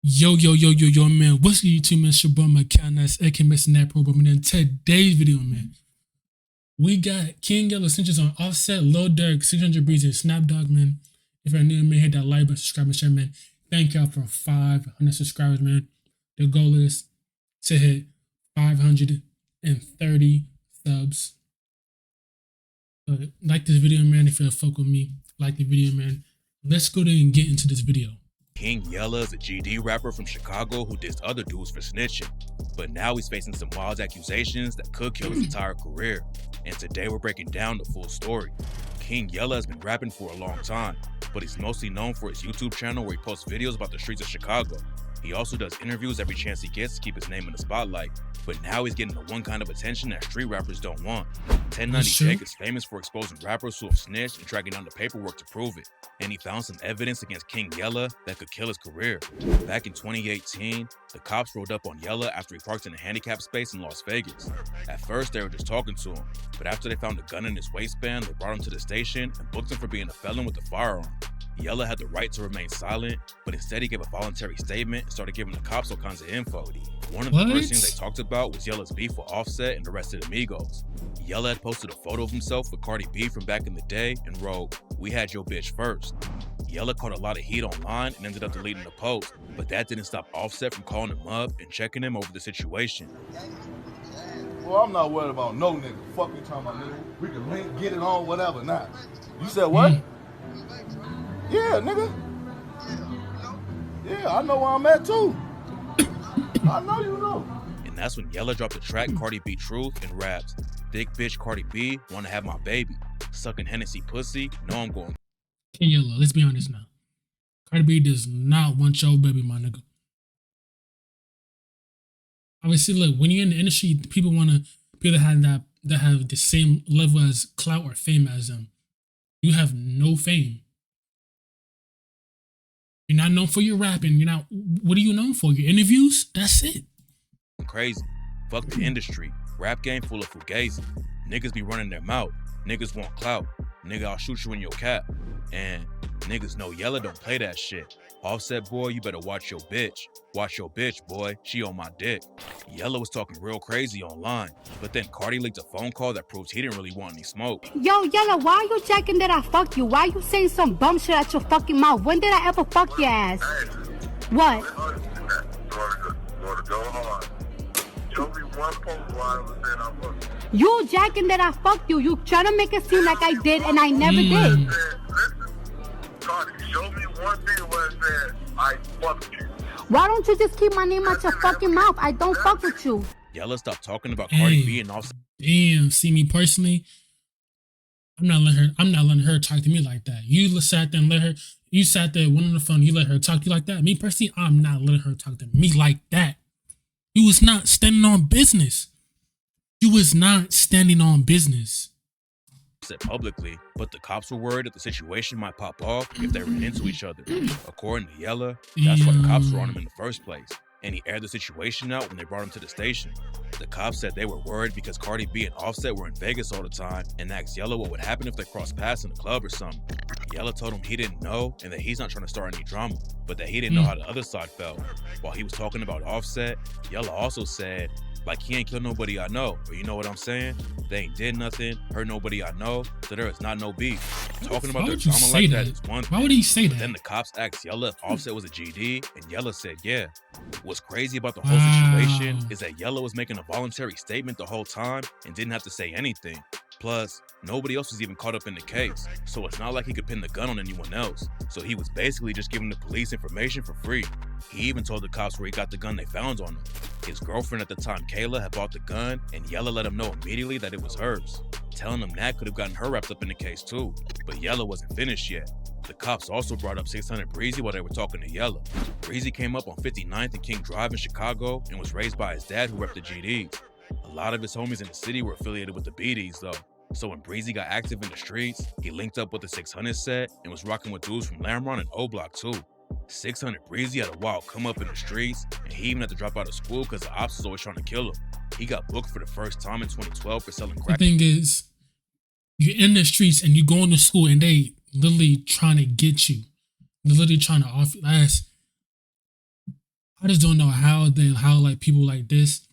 Yo, man. What's good, YouTube, man? It's your boy, Mickal, that's aka Mr. Nat Pro, but man, in today's video, man, we got King Yella, Snitches on Offset, Lil Durk, 600 Breezy, and Dogg, man. If you're new, man, hit that like button, subscribe, and share, man. Thank y'all for 500 subscribers, man. The goal is to hit 530 subs. Like this video, man. If you're a fuck with me, like the video, man. Let's go there and get into this video. King Yella is a GD rapper from Chicago who dissed other dudes for snitching, but now he's facing some wild accusations that could kill his entire career. And today we're breaking down the full story. King Yella has been rapping for a long time, but he's mostly known for his YouTube channel where he posts videos about the streets of Chicago. He also does interviews every chance he gets to keep his name in the spotlight, but now he's getting the one kind of attention that street rappers don't want. 1090 Jake is famous for exposing rappers who have snitched and tracking down the paperwork to prove it, and he found some evidence against King Yella that could kill his career. Back in 2018, the cops rolled up on Yella after he parked in a handicapped space in Las Vegas. At first, they were just talking to him, but after they found a gun in his waistband, they brought him to the station and booked him for being a felon with a firearm. Yella had the right to remain silent, but instead he gave a voluntary statement and started giving the cops all kinds of info. One of the first things they talked about was Yella's beef with Offset and the rest of the Migos. Yella had posted a photo of himself with Cardi B from back in the day and wrote, "We had your bitch first." Yella caught a lot of heat online and ended up deleting the post, but that didn't stop Offset from calling him up and checking him over the situation. Well, I'm not worried about no nigga. Fuck you talking about, nigga. We can link, get it on, whatever. Nah. You said what? Yeah, nigga. Yeah, I know where I'm at too. I know you know. And that's when Yella dropped the track Cardi B Truth and raps, "Thick bitch Cardi B, wanna have my baby. Sucking Hennessy pussy, know I'm going." King Yella, let's be honest now. Cardi B does not want your baby, my nigga. Obviously, look, when you're in the industry, people that have the same level as clout or fame as them. You have no fame. You're not known for your rapping. What are you known for? Your interviews? That's it. Crazy. Fuck the industry. Rap game full of fugazi. Niggas be running their mouth. Niggas want clout. Nigga, I'll shoot you in your cap. And niggas know Yella don't play that shit. Offset boy, you better watch your bitch. Watch your bitch, boy. She on my dick. Yella was talking real crazy online, but then Cardi leaked a phone call that proves he didn't really want any smoke. Yo, Yella, why are you checking that I fuck you? Why are you saying some bum shit out your fucking mouth? When did I ever fuck your ass? What? You jacking that I fucked you. You trying to make it seem like I did and I never did. Show me one thing where it said I fucked you. Why don't you just keep my name out your fucking mouth? I don't fuck with you. Yella stopped talking about Cardi B and Offset. Damn, see me personally, I'm not letting her talk to me like that. You sat there and you sat there, went on the phone, you let her talk to you like that. Me personally, I'm not letting her talk to me like that. You was not standing on business. You was not standing on business. Said publicly, but the cops were worried that the situation might pop off if they ran into each other. According to Yella, that's why the cops were on him in the first place, and he aired the situation out when they brought him to the station. The cops said they were worried because Cardi B and Offset were in Vegas all the time and asked Yella what would happen if they crossed paths in the club or something. Yella told him he didn't know and that he's not trying to start any drama, but that he didn't know how the other side felt. While he was talking about Offset, Yella also said, like, he ain't killed nobody I know, or you know what I'm saying? They ain't did nothing, hurt nobody I know, so there is not no beef. Talking about their drama like that is one thing. Why would he say that? Then the cops asked Yella if Offset was a GD, and Yella said yeah. What's crazy about the whole situation is that Yella was making a voluntary statement the whole time and didn't have to say anything. Plus, nobody else was even caught up in the case, so it's not like he could pin the gun on anyone else. So he was basically just giving the police information for free. He even told the cops where he got the gun they found on him. His girlfriend at the time, Kayla, had bought the gun, and Yella let him know immediately that it was hers, telling him that could have gotten her wrapped up in the case too. But Yella wasn't finished yet. The cops also brought up 600 Breezy while they were talking to Yella. Breezy came up on 59th and King Drive in Chicago and was raised by his dad who repped the GDs. A lot of his homies in the city were affiliated with the BDs though. So when Breezy got active in the streets, he linked up with the 600 set and was rocking with dudes from Lamron and O-Block too. 600 Breezy had a wild come up in the streets, and he even had to drop out of school because the ops was always trying to kill him. He got booked for the first time in 2012 for selling crack. The thing is, you're in the streets and you go into school and they literally trying to get you. They're literally trying to offer. I just don't know how like people like this,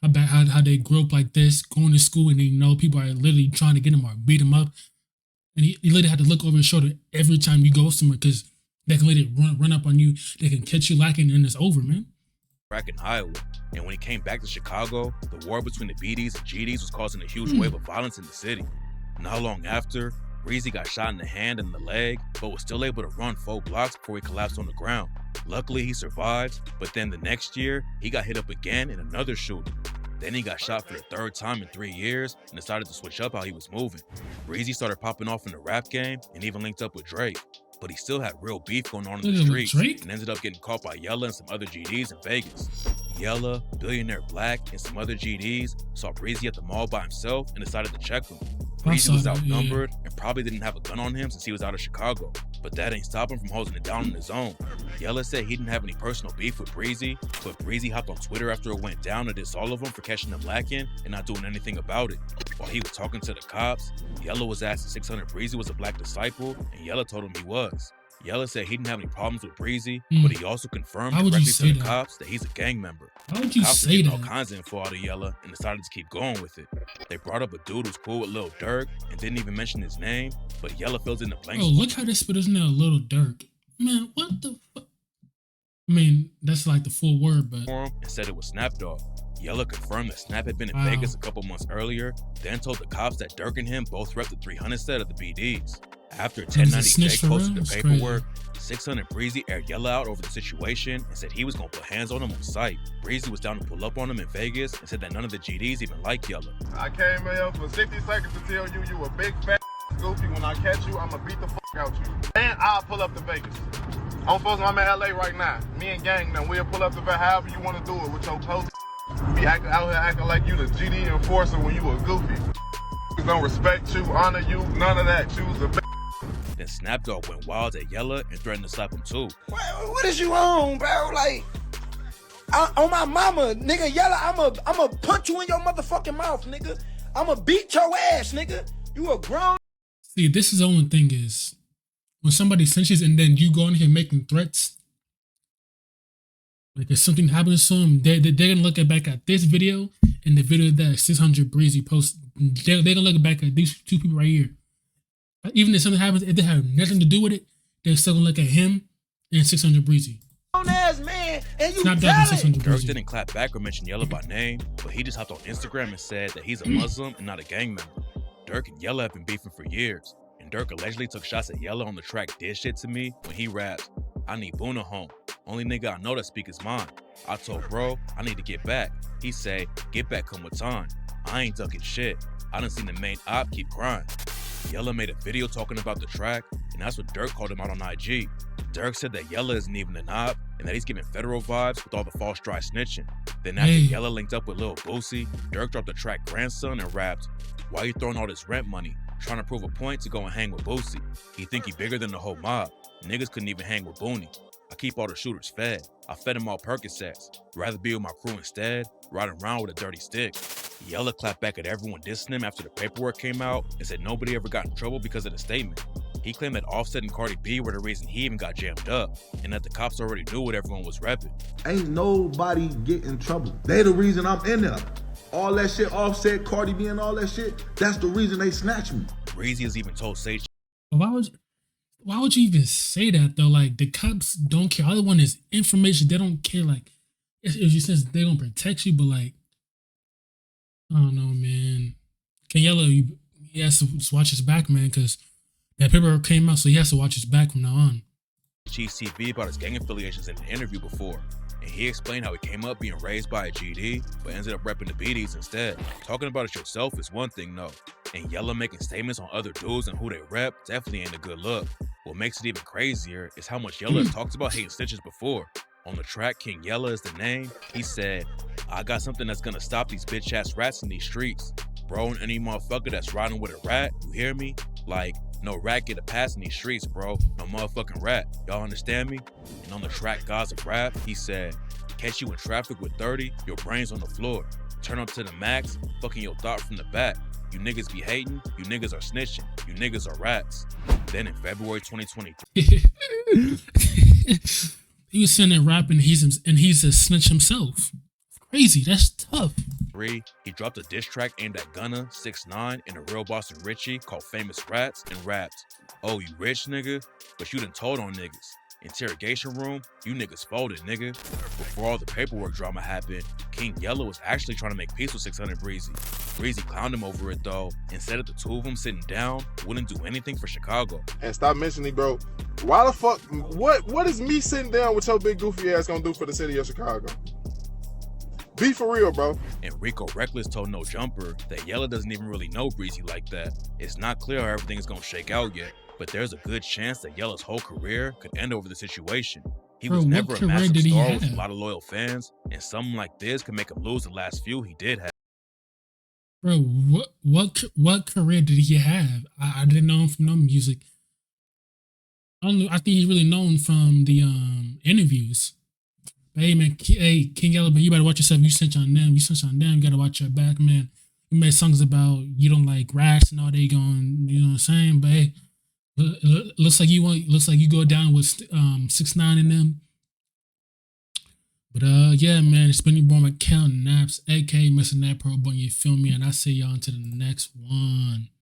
how they grew up like this, going to school and they know people are literally trying to get him or beat him up, and he literally had to look over his shoulder every time you go somewhere because they can literally run up on you, they can catch you lacking, and it's over, man. Back in Iowa, and when he came back to Chicago, the war between the BDs and GDs was causing a huge wave of violence in the city. Not long after, Breezy got shot in the hand and the leg, but was still able to run 4 blocks before he collapsed on the ground. Luckily, he survived, but then the next year, he got hit up again in another shooting. Then he got shot for the 3rd time in 3 years and decided to switch up how he was moving. Breezy started popping off in the rap game and even linked up with Drake, but he still had real beef going on in the streets and ended up getting caught by Yella and some other GDs in Vegas. Yella, Billionaire Black, and some other GDs saw Breezy at the mall by himself and decided to check him. Breezy was outnumbered and probably didn't have a gun on him since he was out of Chicago, but that ain't stop him from holding it down on his own. Yella said he didn't have any personal beef with Breezy, but Breezy hopped on Twitter after it went down to diss all of them for catching him lacking and not doing anything about it. While he was talking to the cops, Yella was asked if 600 Breezy was a black disciple, and Yella told him he was. Yella said he didn't have any problems with Breezy, but he also confirmed directly to the cops that he's a gang member. Why would you Cops say that? all kinds of info out of Yella and decided to keep going with it. They brought up a dude who's cool with Lil Durk and didn't even mention his name, but Yella fills in the blanks. Oh, look how they spit his name, Lil Durk. Man, what the fuck? I mean, that's like the full word, but... And said it was Snap Dogg. Yella confirmed that Snap had been in Vegas a couple months earlier, then told the cops that Durk and him both repped the 300 set of the BDs. After 1090 Jake posted the paperwork, 600 Breezy aired Yella out over the situation and said he was gonna put hands on him on sight. Breezy was down to pull up on him in Vegas and said that none of the GDs even like Yella. I came here for 60 seconds to tell you you a big fat goofy. When I catch you, I'ma beat the fuck out you. And I'll pull up to Vegas. I'm in LA right now. Me and gang, then we'll pull up to Vegas however you wanna do it with your post. Be out here acting like you the GD enforcer when you a goofy. Don't respect you, honor you, none of that. You was a bitch. Then Snap Dogg went wild at Yella and threatened to slap him too. What is you on, bro? Like, on my mama, nigga, Yella, I'ma punch you in your motherfucking mouth, nigga. I'ma beat your ass, nigga. You a grown. See, this is the only thing is, when somebody cinches and then you go in here making threats, like if something happens to them, they're gonna look back at this video and the video that 600 Breezy posts. They're gonna look back at these 2 people right here. Even if something happens, if they have nothing to do with it, they're still gonna look at him and 600 Breezy. Ass man, and you Durk didn't clap back or mention Yella by name, but he just hopped on Instagram and said that he's a Muslim and not a gang member. Durk and Yella have been beefing for years, and Durk allegedly took shots at Yella on the track "Did Shit to Me" when he raps, "I need Boona home. Only nigga I know that speak his mind. I told bro, I need to get back. He say, get back come with time. I ain't ducking shit. I done seen the main op keep crying." Yella made a video talking about the track, and that's what Durk called him out on IG. Durk said that Yella isn't even an op, and that he's giving federal vibes with all the false dry snitching. Then after Yella linked up with Lil Boosie, Durk dropped the track Grandson and rapped, "Why you throwing all this rent money? Trying to prove a point to go and hang with Boosie. He think he bigger than the whole mob. Niggas couldn't even hang with Booney. I keep all the shooters fed. I fed them all Percocets. Rather be with my crew instead, riding around with a dirty stick." Yella clapped back at everyone dissing him after the paperwork came out and said nobody ever got in trouble because of the statement. He claimed that Offset and Cardi B were the reason he even got jammed up, and that the cops already knew what everyone was repping. Ain't nobody get in trouble. They the reason I'm in there. All that shit, Offset, Cardi B and all that shit, that's the reason they snatched me. Breezy has even told Sage. Why would you even say that though? Like, the cops don't care. All they want is information. They don't care. Like, if you says they don't protect you, but like, I don't know, man. Can Yella, he has to watch his back, man, because that paperwork came out, so he has to watch his back from now on. Chief TV about his gang affiliations in an interview before, and he explained how he came up being raised by a GD, but ended up repping the BDs instead. Talking about it yourself is one thing, though, and Yella making statements on other dudes and who they rep definitely ain't a good look. What makes it even crazier is how much Yella has talked about hating Snitches before. On the track King Yella is the name, he said, "I got something that's gonna stop these bitch ass rats in these streets. Bro, and any motherfucker that's riding with a rat, you hear me? Like, no rat get a pass in these streets, bro. No motherfucking rat. Y'all understand me?" And on the track Gods of Rap, he said, "Catch you in traffic with 30, your brains on the floor. Turn up to the max, fucking your thought from the back. You niggas be hating, you niggas are snitching, you niggas are rats." Then in February 2023, He was sitting there rapping, and he's a snitch himself. Crazy, that's tough. 3, he dropped a diss track aimed at Gunna, 6ix9ine, and a real Boston Richie called Famous Rats and raps. Oh, you rich nigga? But you done told on niggas. Interrogation room, you niggas folded, nigga. Before all the paperwork drama happened, King Yella was actually trying to make peace with 600 Breezy. Breezy clowned him over it though, and said that the two of them sitting down wouldn't do anything for Chicago. And stop mentioning, bro. Why the fuck? What is me sitting down with your big goofy ass gonna do for the city of Chicago? Be for real, bro. And Rico Reckless told No Jumper that Yella doesn't even really know Breezy like that. It's not clear how everything is gonna shake out yet, but there's a good chance that Yella's whole career could end over the situation. He was never a massive star with a lot of loyal fans, and something like this could make him lose the last few he did have. Bro, what career did he have? I didn't know him from no music. I think he's really known from the interviews. But hey man, King Yella, man, you better watch yourself. You snitch on them. You gotta watch your back, man. You made songs about you don't like rats and all they going, you know what I'm saying? But hey, looks like you go down with 6ix9ine in them. But yeah, man, it's been your boy Mickal Naps, aka Mr. Nap Pro Bun, you feel me? And I see y'all until the next one.